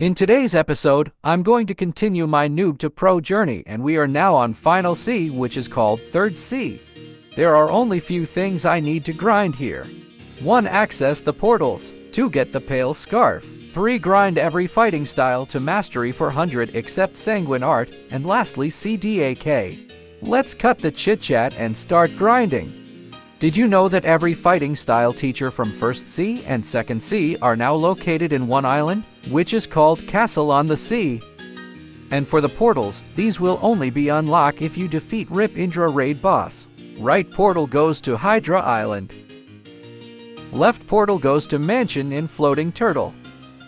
In today's episode, I'm going to continue my noob to pro journey, and we are now on Final C, which is called Third C. There are only few things I need to grind here. 1. Access the portals. 2. Get the pale scarf. 3. Grind every fighting style to mastery for 100 except sanguine art, and lastly CDK. Let's cut the chit-chat and start grinding. Did you know that every fighting style teacher from First C and Second C are now located in one island, which is called Castle on the Sea? And for the portals, these will only be unlocked if you defeat Rip Indra raid boss. Right portal goes to Hydra Island. Left portal goes to Mansion in Floating Turtle.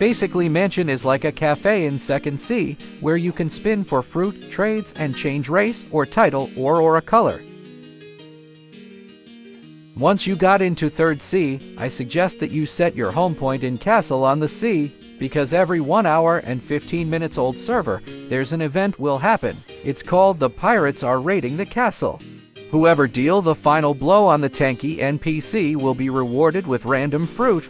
Basically, Mansion is like a cafe in Second C, where you can spin for fruit, trades, and change race or title or a color. Once you got into Third C, I suggest that you set your home point in Castle on the Sea, because every 1 hour and 15 minutes old server, there's an event will happen. It's called The Pirates Are Raiding the Castle. Whoever deal the final blow on the tanky NPC will be rewarded with random fruit.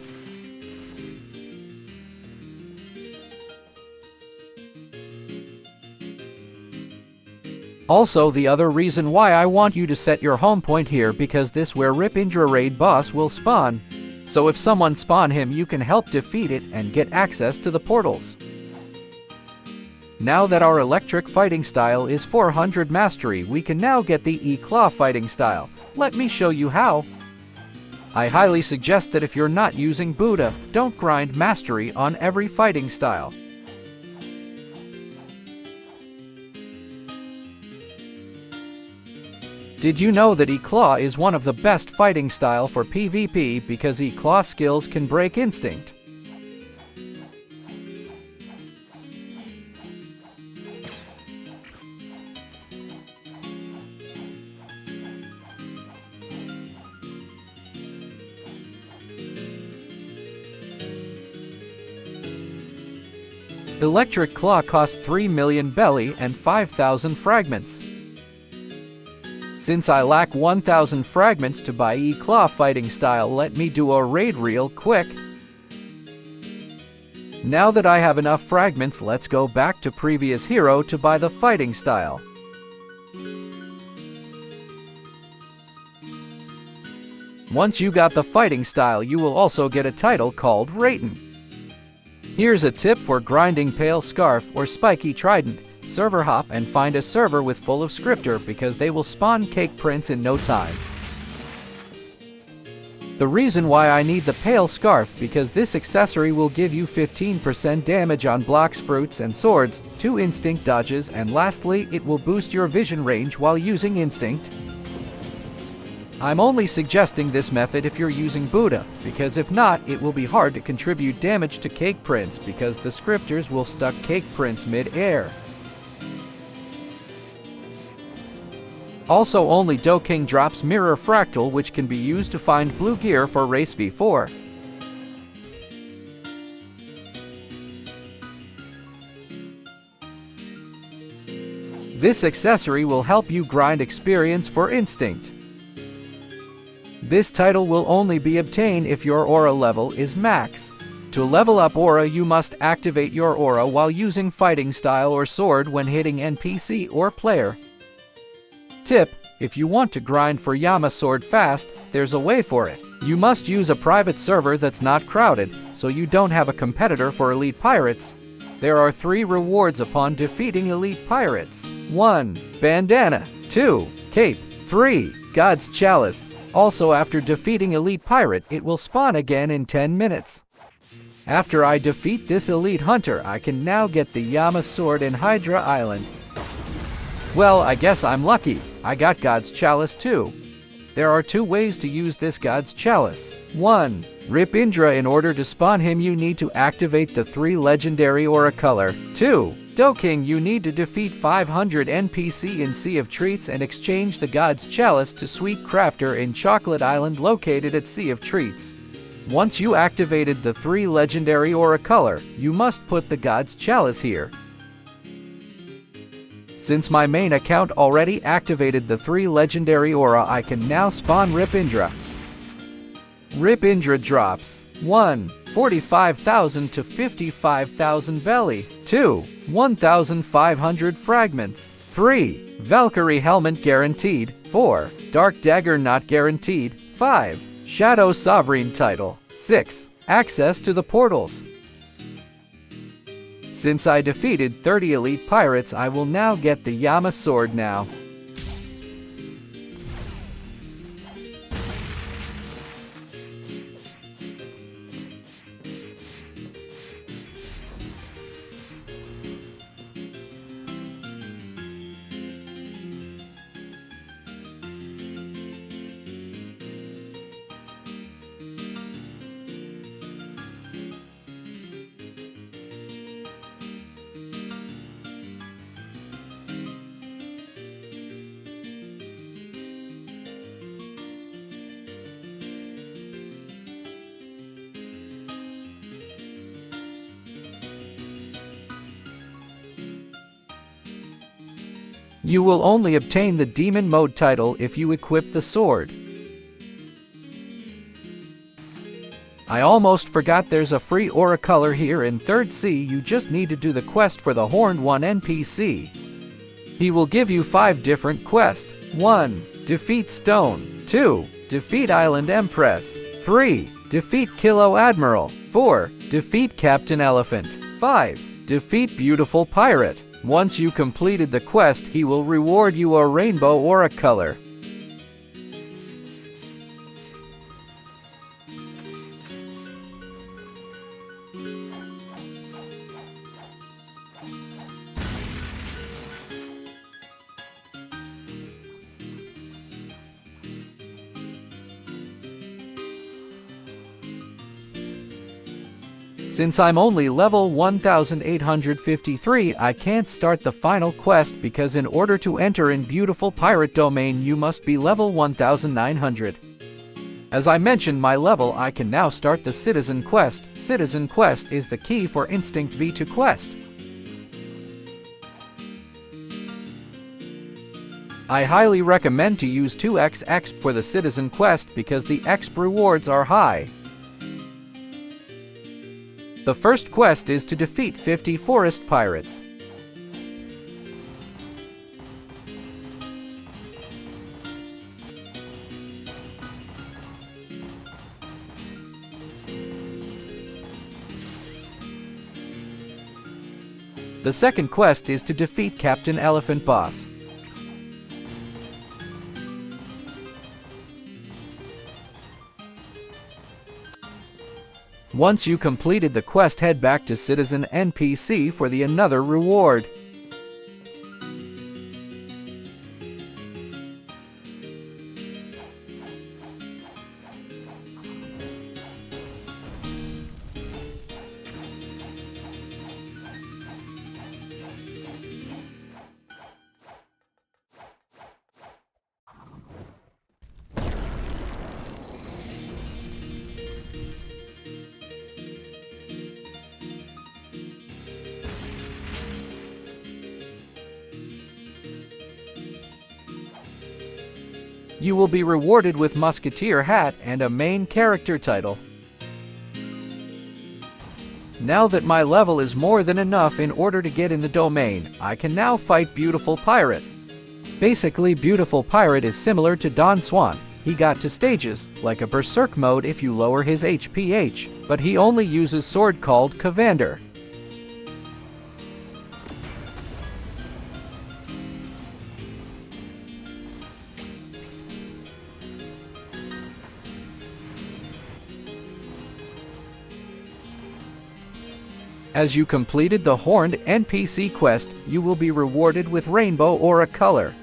Also, the other reason why I want you to set your home point here, because this where Rip Indra raid boss will spawn. So if someone spawn him, you can help defeat it and get access to the portals. Now that our electric fighting style is 400 mastery, we can now get the E-Claw fighting style. Let me show you how. I highly suggest that if you're not using Buddha, don't grind mastery on every fighting style. Did you know that E-Claw is one of the best fighting style for PvP because E-Claw skills can break instinct? Electric Claw costs 3 million belly and 5,000 fragments. Since I lack 1,000 fragments to buy E-Claw fighting style, let me do a raid real quick. Now that I have enough fragments, let's go back to previous hero to buy the fighting style. Once you got the fighting style, you will also get a title called Rayton. Here's a tip for grinding pale scarf or spiky trident. Server hop and find a server with full of scripter, because they will spawn cake prints in no time. The reason why I need the pale scarf, because this accessory will give you 15% damage on Blox Fruits and swords, 2 instinct dodges, and lastly it will boost your vision range while using instinct. I'm only suggesting this method if you're using Buddha, because if not, it will be hard to contribute damage to cake prints, because the scripters will stuck cake prints mid-air. Also, only Doking drops Mirror Fractal, which can be used to find blue gear for Race V4. This accessory will help you grind experience for Instinct. This title will only be obtained if your aura level is max. To level up aura, you must activate your aura while using fighting style or sword when hitting NPC or player. Tip: if you want to grind for Yama sword fast, there's a way for it. You must use a private server that's not crowded, so you don't have a competitor for elite pirates. There are 3 rewards upon defeating elite pirates. 1. Bandana. 2. Cape. 3. God's Chalice. Also, after defeating elite pirate, it will spawn again in 10 minutes. After I defeat this elite hunter, I can now get the Yama sword in Hydra Island. Well, I guess I'm lucky. I got God's Chalice too. There are 2 ways to use this God's Chalice. 1. Rip Indra. In order to spawn him, you need to activate the 3 legendary aura color. 2. Doking. You need to defeat 500 NPC in Sea of Treats and exchange the God's Chalice to Sweet Crafter in Chocolate Island located at Sea of Treats. Once you activated the 3 legendary aura color, you must put the God's Chalice here. Since my main account already activated the 3 legendary aura, I can now spawn Rip Indra. Rip Indra drops 1. 45,000 to 55,000 belly. 2. 1,500 fragments. 3. Valkyrie helmet guaranteed. 4. Dark dagger not guaranteed. 5. Shadow sovereign title. 6. Access to the portals. Since I defeated 30 elite pirates, I will now get the Yama sword now. You will only obtain the Demon Mode title if you equip the sword. I almost forgot there's a free aura color here in 3rd C. You just need to do the quest for the Horned One NPC. He will give you 5 different quests. 1. Defeat Stone. 2. Defeat Island Empress. 3. Defeat Kilo Admiral. 4. Defeat Captain Elephant. 5. Defeat Beautiful Pirate. Once you completed the quest, he will reward you a rainbow aura color. Since I'm only level 1853, I can't start the final quest because in order to enter in Beautiful Pirate Domain you must be level 1900. As I mentioned my level, I can now start the Citizen Quest. Citizen Quest is the key for Instinct V2 quest. I highly recommend to use 2x exp for the Citizen Quest because the exp rewards are high. The first quest is to defeat 50 forest pirates. The second quest is to defeat Captain Elephant Boss. Once you completed the quest, head back to Citizen NPC for the another reward. You will be rewarded with Musketeer hat and a main character title. Now that my level is more than enough in order to get in the domain, I can now fight Beautiful Pirate. Basically, Beautiful Pirate is similar to Don Swan. He got to stages, like a Berserk mode if you lower his HPH, but he only uses sword called Cavander. As you completed the Horned NPC quest, you will be rewarded with Rainbow Aura color.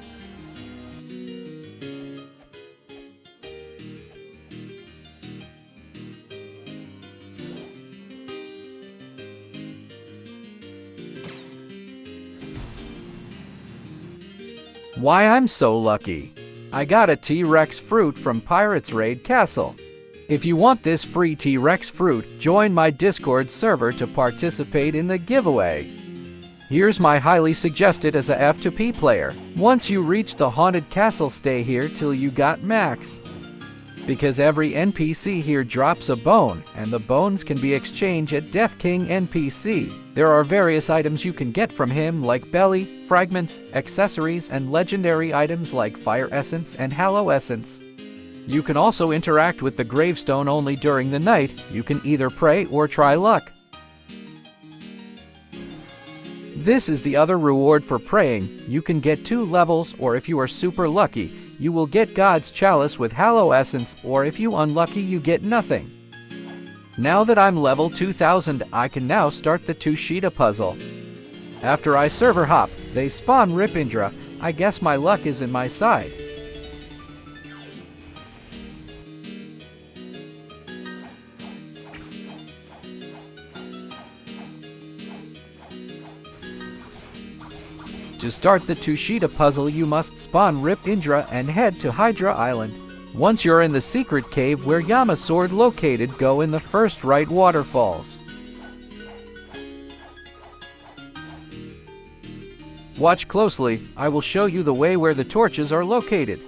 Why, I'm so lucky. I got a T-Rex fruit from Pirates Raid Castle. If you want this free T-Rex fruit, join my Discord server to participate in the giveaway. Here's my highly suggested as a F2P player. Once you reach the haunted castle, stay here till you got max. because every NPC here drops a bone, and the bones can be exchanged at Death King NPC. There are various items you can get from him like belly, fragments, accessories, and legendary items like Fire Essence and Hallow Essence. You can also interact with the gravestone only during the night. You can either pray or try luck. This is the other reward for praying. You can get 2 levels, or if you are super lucky, you will get God's Chalice with Hallow Essence, or if you unlucky, you get nothing. Now that I'm level 2000, I can now start the Tushita puzzle. After I server hop, they spawn Rip Indra. I guess my luck is in my side. To start the Tushita puzzle, you must spawn Rip Indra and head to Hydra Island. Once you're in the secret cave where Yama's sword located, go in the first right waterfalls. Watch closely, I will show you the way where the torches are located.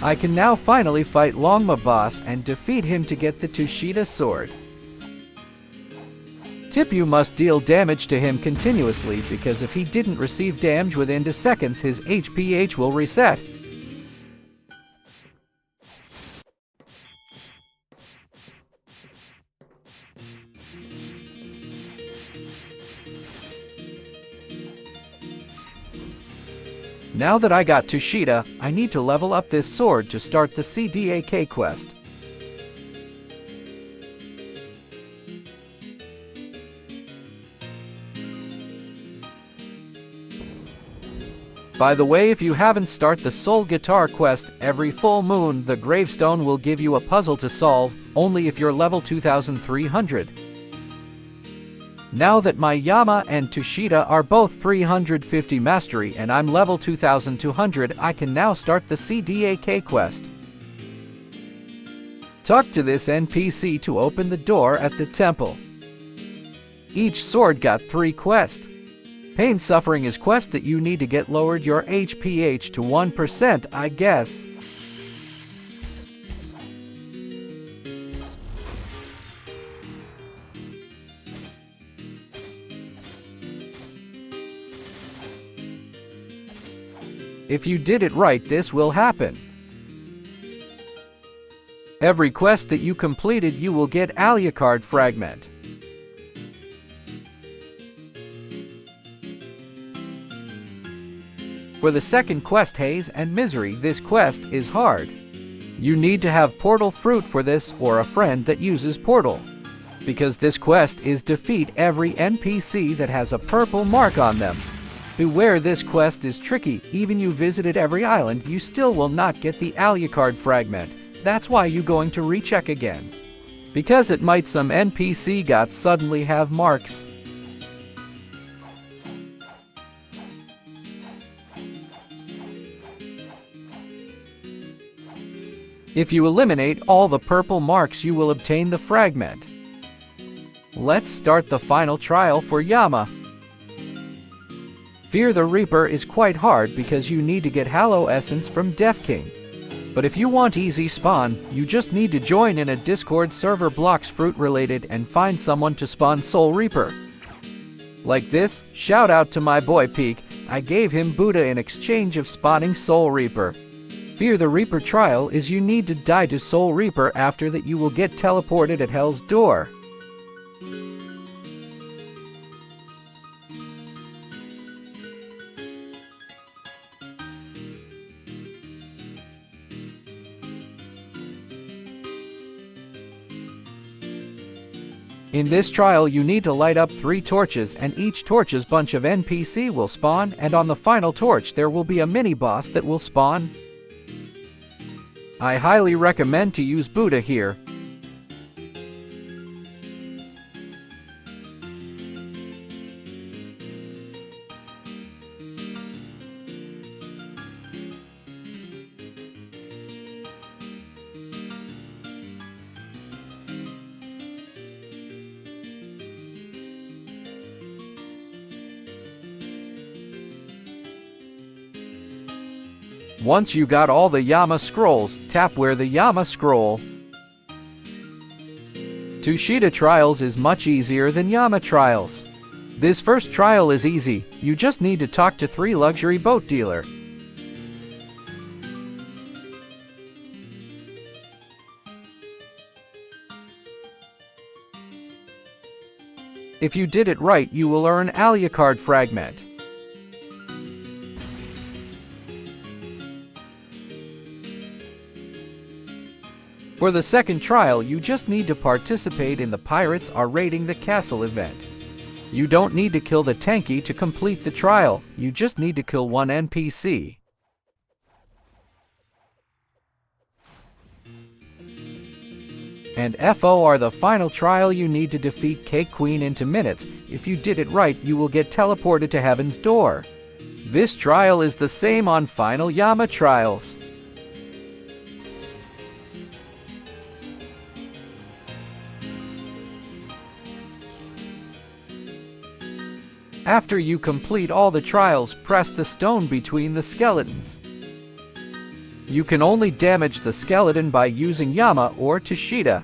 I can now finally fight Longma boss and defeat him to get the Tushita sword. Tip: you must deal damage to him continuously, because if he didn't receive damage within 2 seconds, his HPH will reset. Now that I got Tushita, I need to level up this sword to start the CDK quest. By the way, if you haven't started the Soul Guitar quest, every full moon the gravestone will give you a puzzle to solve, only if you're level 2300. Now that my Yama and Tushita are both 350 mastery and I'm level 2200, I can now start the CDK quest. Talk to this NPC to open the door at the temple. Each sword got 3 quests. Pain Suffering is quest that you need to get lowered your HPH to 1%, I guess. If you did it right, this will happen. Every quest that you completed, you will get Alucard fragment. For the second quest, Haze and Misery, this quest is hard. You need to have portal fruit for this, or a friend that uses portal. Because this quest is defeat every NPC that has a purple mark on them. Beware, this quest is tricky. Even you visited every island, you still will not get the Alucard fragment. That's why you going to recheck again. Because it might some NPC got suddenly have marks. If you eliminate all the purple marks, you will obtain the fragment. Let's start the final trial for Yama. Fear the Reaper is quite hard because you need to get Hallow Essence from Death King. But if you want easy spawn, you just need to join in a Discord server Blox Fruit related and find someone to spawn Soul Reaper. Like this, shout out to my boy Peak, I gave him Buddha in exchange of spawning Soul Reaper. Fear the Reaper trial is you need to die to Soul Reaper, after that you will get teleported at Hell's Door. In this trial you need to light up 3 torches, and each torch's bunch of NPC will spawn, and on the final torch there will be a mini-boss that will spawn. I highly recommend to use Buddha here. Once you got all the Yama scrolls, tap where the Yama scroll. Tushita trials is much easier than Yama trials. This first trial is easy, you just need to talk to 3 luxury boat dealer. If you did it right, you will earn Alucard fragment. For the second trial, you just need to participate in the Pirates Are Raiding the Castle event. You don't need to kill the tanky to complete the trial, you just need to kill 1 NPC. And FO are the final trial, you need to defeat Cake Queen into minutes. If you did it right, you will get teleported to Heaven's Door. This trial is the same on final Yama trials. After you complete all the trials, press the stone between the skeletons. You can only damage the skeleton by using Yama or Tushita.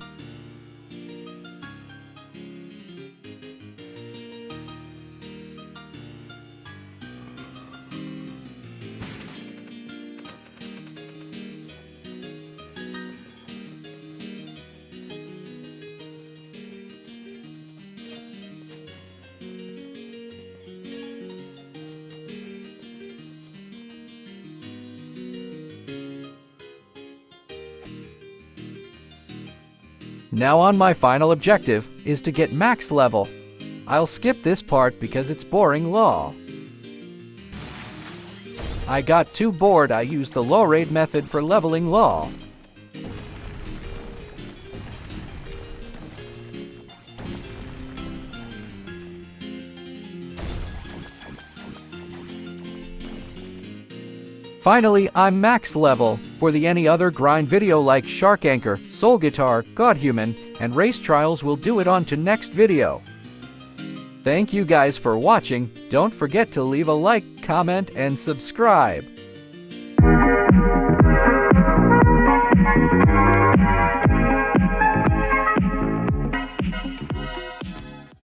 Now on, my final objective is to get max level. I'll skip this part because it's boring lol. I got too bored, I used the low raid method for leveling lol. Finally, I'm max level. For the any other grind video like Shark Anchor, Soul Guitar, Godhuman, and Race Trials, will do it on to next video. Thank you guys for watching. Don't forget to leave a like, comment, and subscribe.